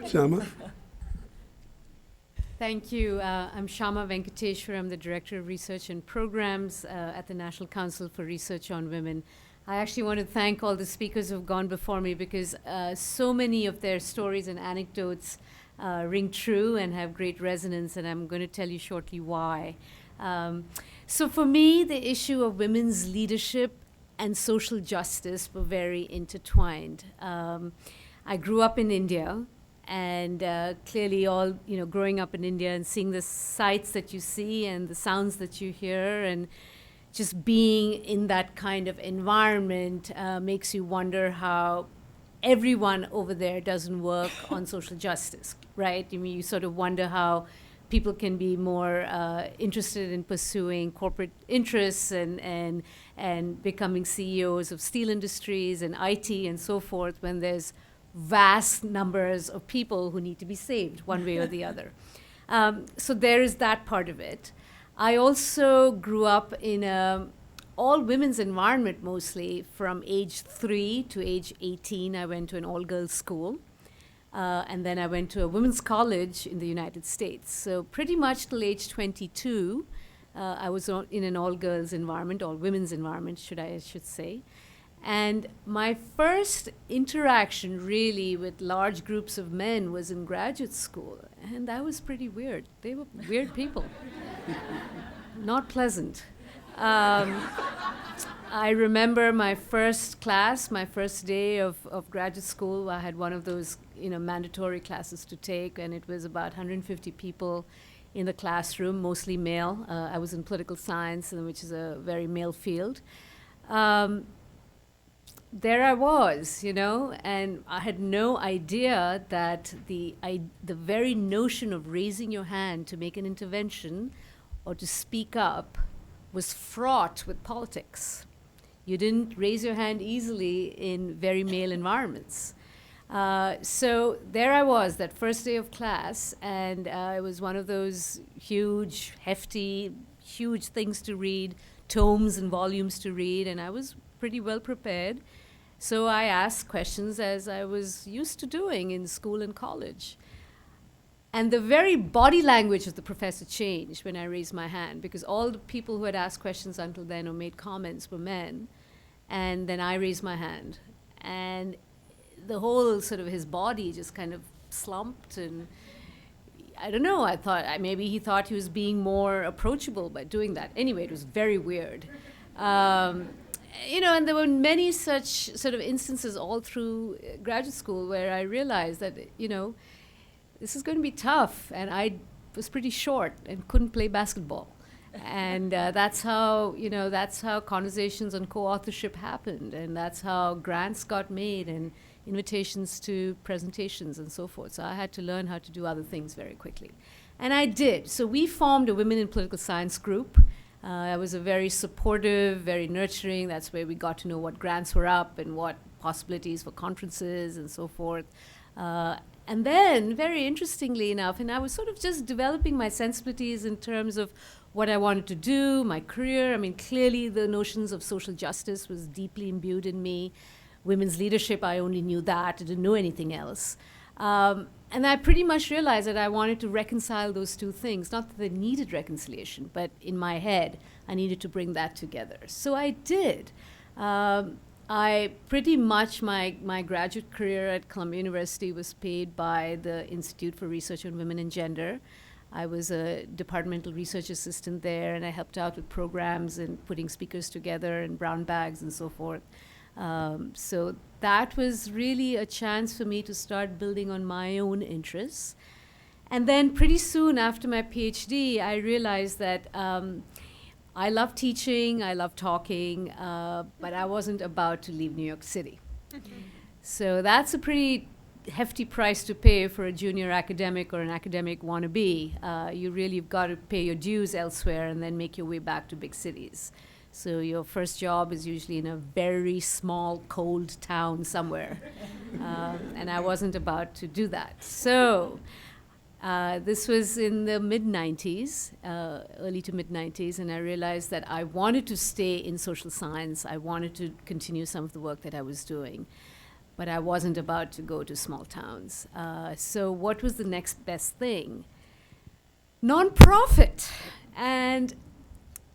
Shyama? Thank you. I'm Shyama Venkateswar. I'm the Director of Research and Programs at the National Council for Research on Women. I actually want to thank all the speakers who've gone before me because so many of their stories and anecdotes ring true and have great resonance, and I'm going to tell you shortly why. So for me, the issue of women's leadership and social justice were very intertwined. I grew up in India, and clearly all, growing up in India and seeing the sights that you see and the sounds that you hear and just being in that kind of environment makes you wonder how everyone over there doesn't work on social justice, right? I mean, you sort of wonder how people can be more interested in pursuing corporate interests and becoming CEOs of steel industries and IT and so forth when there's vast numbers of people who need to be saved one way or the other. So there is that part of it. I also grew up in a all-women's environment mostly. From age 3 to age 18, I went to an all-girls school. And then I went to a women's college in the United States. So pretty much till age 22, I was in an all-girls environment, all-women's environment, I should say. And my first interaction really with large groups of men was in graduate school. And that was pretty weird. They were weird people. Not pleasant. I remember my first class, my first day of graduate school. I had one of those, mandatory classes to take, and it was about 150 people in the classroom, mostly male. I was in political science, which is a very male field. There I was, and I had no idea that the very notion of raising your hand to make an intervention or to speak up was fraught with politics. You didn't raise your hand easily in very male environments. So there I was, that first day of class, and it was one of those huge, hefty, huge things to read, tomes and volumes to read, and I was pretty well prepared. So I asked questions as I was used to doing in school and college. And the very body language of the professor changed when I raised my hand, because all the people who had asked questions until then or made comments were men. And then I raised my hand. And the whole sort of his body just kind of slumped, and I don't know, I thought maybe he thought he was being more approachable by doing that. Anyway, it was very weird. And there were many such sort of instances all through graduate school where I realized that, this is going to be tough. And I was pretty short and couldn't play basketball. And that's how conversations on co-authorship happened. And that's how grants got made and invitations to presentations and so forth. So I had to learn how to do other things very quickly. And I did. So we formed a Women in Political Science group. It was a very supportive, very nurturing. That's where we got to know what grants were up and what possibilities for conferences and so forth. And then, very interestingly enough, and I was sort of just developing my sensibilities in terms of what I wanted to do, my career. I mean, clearly the notions of social justice was deeply imbued in me. Women's leadership, I only knew that. I didn't know anything else. And I pretty much realized that I wanted to reconcile those two things. Not that they needed reconciliation, but in my head, I needed to bring that together. So I did. I pretty much, my graduate career at Columbia University was paid by the Institute for Research on Women and Gender. I was a departmental research assistant there, and I helped out with programs and putting speakers together and brown bags and so forth. So that was really a chance for me to start building on my own interests. And then pretty soon after my PhD, I realized that I love teaching, I love talking, but I wasn't about to leave New York City. So that's a pretty hefty price to pay for a junior academic or an academic wannabe. You really have got to pay your dues elsewhere and then make your way back to big cities. So your first job is usually in a very small, cold town somewhere. And I wasn't about to do that. So this was in the mid-90s, early to mid-90s, and I realized that I wanted to stay in social science. I wanted to continue some of the work that I was doing. but I wasn't about to go to small towns. So what was the next best thing? Nonprofit. And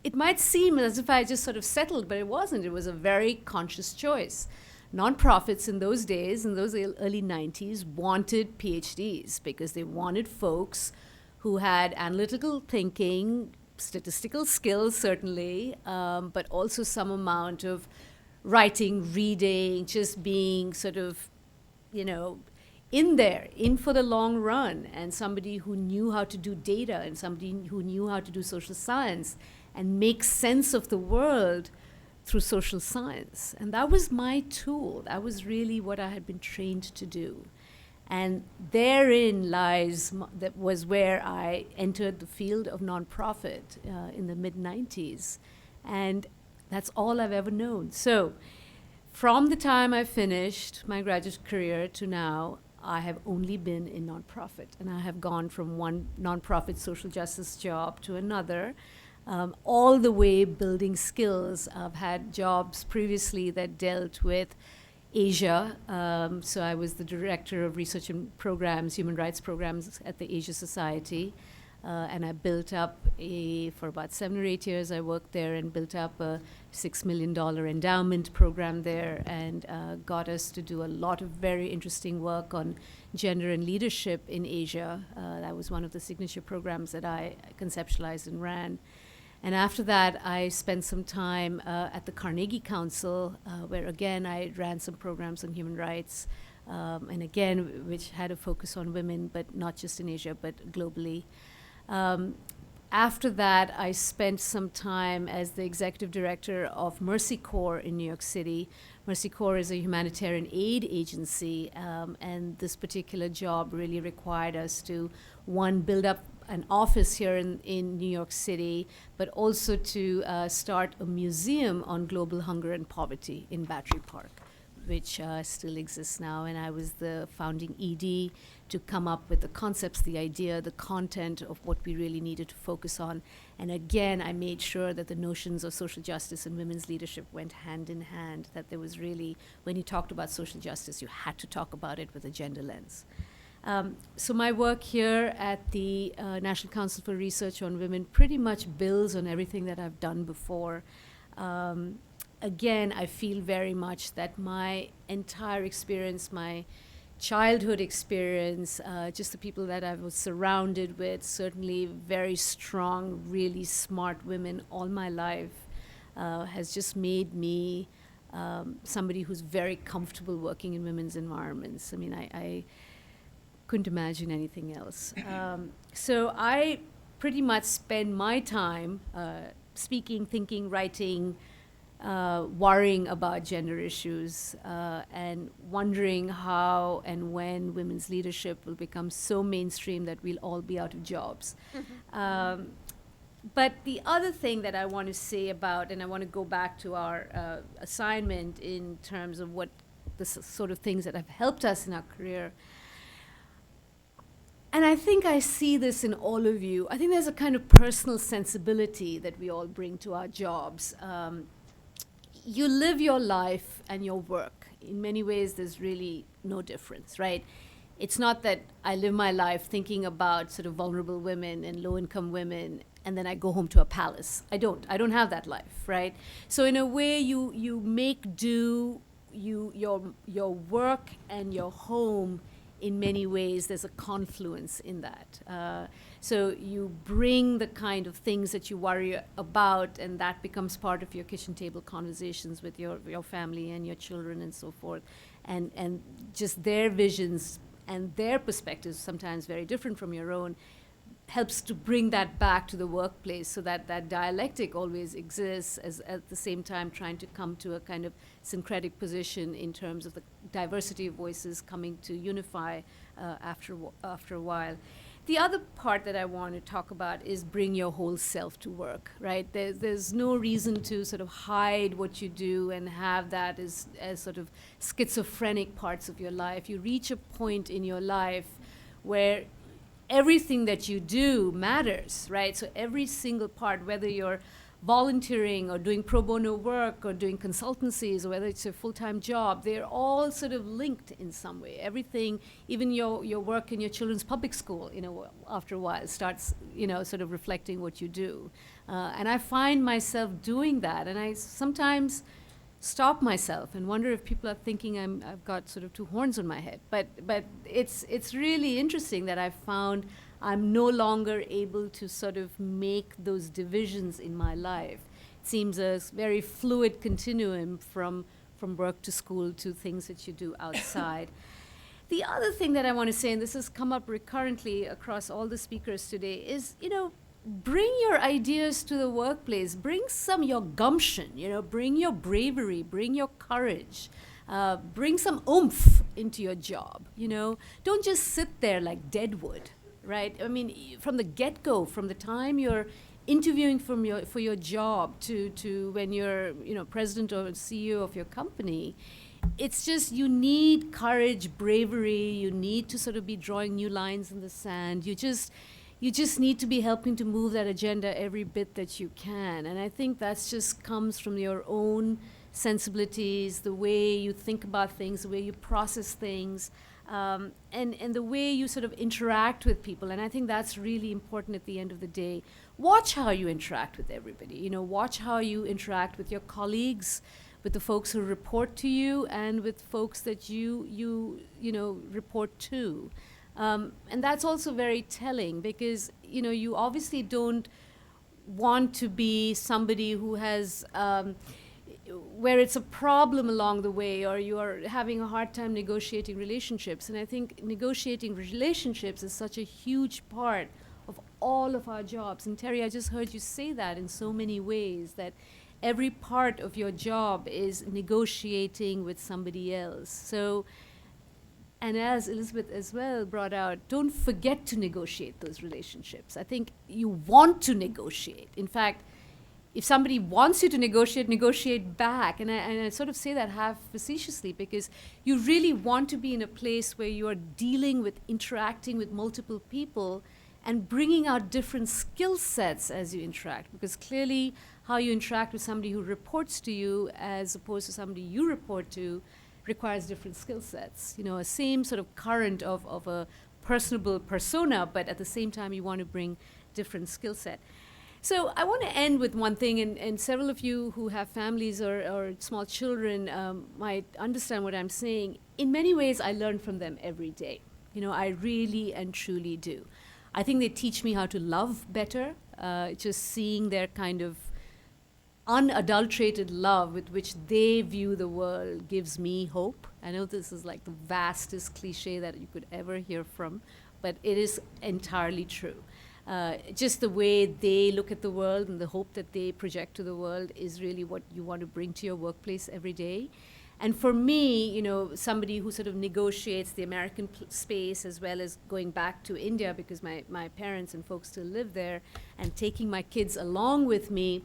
it might seem as if I just sort of settled, but it wasn't. It was a very conscious choice. Nonprofits in those days, in those early 90s, wanted PhDs because they wanted folks who had analytical thinking, statistical skills, certainly, but also some amount of writing, reading, just being sort of, in for the long run, and somebody who knew how to do data and somebody who knew how to do social science and make sense of the world through social science. And that was my tool. That was really what I had been trained to do. And therein lies, that was where I entered the field of nonprofit in the mid-90s. And that's all I've ever known. So from the time I finished my graduate career to now, I have only been in nonprofit. And I have gone from one nonprofit social justice job to another, all the way building skills. I've had jobs previously that dealt with Asia. So I was the director of research and programs, human rights programs at the Asia Society. And I built up for about 7 or 8 years, I worked there and built up a $6 million endowment program there, and got us to do a lot of very interesting work on gender and leadership in Asia. That was one of the signature programs that I conceptualized and ran. And after that, I spent some time at the Carnegie Council, where again, I ran some programs on human rights, and again, which had a focus on women, but not just in Asia, but globally. After that, I spent some time as the executive director of Mercy Corps in New York City. Mercy Corps is a humanitarian aid agency, and this particular job really required us to, one, build up an office here in New York City, but also to start a museum on global hunger and poverty in Battery Park, which still exists now. And I was the founding ED to come up with the concepts, the idea, the content of what we really needed to focus on. And again, I made sure that the notions of social justice and women's leadership went hand in hand, that there was really, when you talked about social justice, you had to talk about it with a gender lens. So my work here at the National Council for Research on Women pretty much builds on everything that I've done before. Again, I feel very much that my entire experience, my childhood experience, just the people that I was surrounded with, certainly very strong, really smart women all my life, has just made me somebody who's very comfortable working in women's environments. I mean, I couldn't imagine anything else. So I pretty much spend my time speaking, thinking, writing, worrying about gender issues, and wondering how and when women's leadership will become so mainstream that we'll all be out of jobs. But the other thing that I want to say about, and I want to go back to our assignment in terms of what the sort of things that have helped us in our career. And I think I see this in all of you. I think there's a kind of personal sensibility that we all bring to our jobs. You live your life and your work. In many ways, there's really no difference, right? It's not that I live my life thinking about sort of vulnerable women and low-income women, and then I go home to a palace. I don't have that life, right? So in a way, you make do, your work and your home, in many ways, there's a confluence in that. So you bring the kind of things that you worry about, and that becomes part of your kitchen table conversations with your family and your children and so forth. And just their visions and their perspectives, sometimes very different from your own, helps to bring that back to the workplace, so that that dialectic always exists, as at the same time trying to come to a kind of syncretic position in terms of the diversity of voices coming to unify after a while. The other part that I want to talk about is bring your whole self to work, right? There's no reason to sort of hide what you do and have that as sort of schizophrenic parts of your life. You reach a point in your life where everything that you do matters, right? So every single part, whether you're volunteering or doing pro bono work or doing consultancies or whether it's a full-time job, they're all sort of linked in some way. Everything, even your work in your children's public school, after a while starts, sort of reflecting what you do. And I find myself doing that, and I sometimes stop myself and wonder if people are thinking I've got sort of two horns on my head. But it's really interesting that I've found I'm no longer able to sort of make those divisions in my life. It seems a very fluid continuum from work to school to things that you do outside. The other thing that I want to say, and this has come up recurrently across all the speakers today, is, bring your ideas to the workplace. Bring your gumption, bring your bravery, bring your courage. Bring some oomph into your job, Don't just sit there like dead wood, right? I mean, from the get-go, from the time you're interviewing for your job to when you're, president or CEO of your company, it's just you need courage, bravery. You need to sort of be drawing new lines in the sand. You just need to be helping to move that agenda every bit that you can. And I think that's just comes from your own sensibilities, the way you think about things, the way you process things, and the way you sort of interact with people. And I think that's really important at the end of the day. Watch how you interact with everybody. Watch how you interact with your colleagues, with the folks who report to you, and with folks that you report to. And that's also very telling because, you obviously don't want to be somebody who has, where it's a problem along the way or you are having a hard time negotiating relationships. And I think negotiating relationships is such a huge part of all of our jobs. And Terry, I just heard you say that in so many ways, that every part of your job is negotiating with somebody else. So, and as Elizabeth as well brought out, don't forget to negotiate those relationships. I think you want to negotiate. In fact, if somebody wants you to negotiate back. And I sort of say that half facetiously because you really want to be in a place where you are dealing with, interacting with multiple people and bringing out different skill sets as you interact. Because clearly how you interact with somebody who reports to you as opposed to somebody you report to requires different skill sets. A same sort of current of a personable persona, but at the same time you want to bring different skill set. So I want to end with one thing, and several of you who have families or small children might understand what I'm saying. In many ways, I learn from them every day. I really and truly do. I think they teach me how to love better, just seeing their kind of unadulterated love with which they view the world gives me hope. I know this is like the vastest cliche that you could ever hear from, but it is entirely true. Just the way they look at the world and the hope that they project to the world is really what you want to bring to your workplace every day. And for me, somebody who sort of negotiates the American space as well as going back to India because my parents and folks still live there, and taking my kids along with me,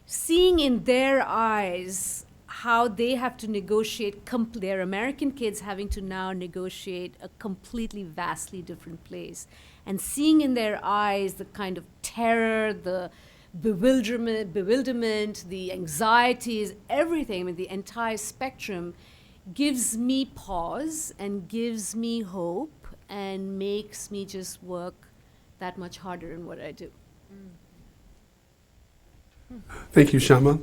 seeing in their eyes how they have to negotiate, their American kids having to now negotiate a completely, vastly different place. And seeing in their eyes the kind of terror, the bewilderment, the anxieties, everything, I mean, the entire spectrum gives me pause and gives me hope and makes me just work that much harder in what I do. Thank you, Shyama.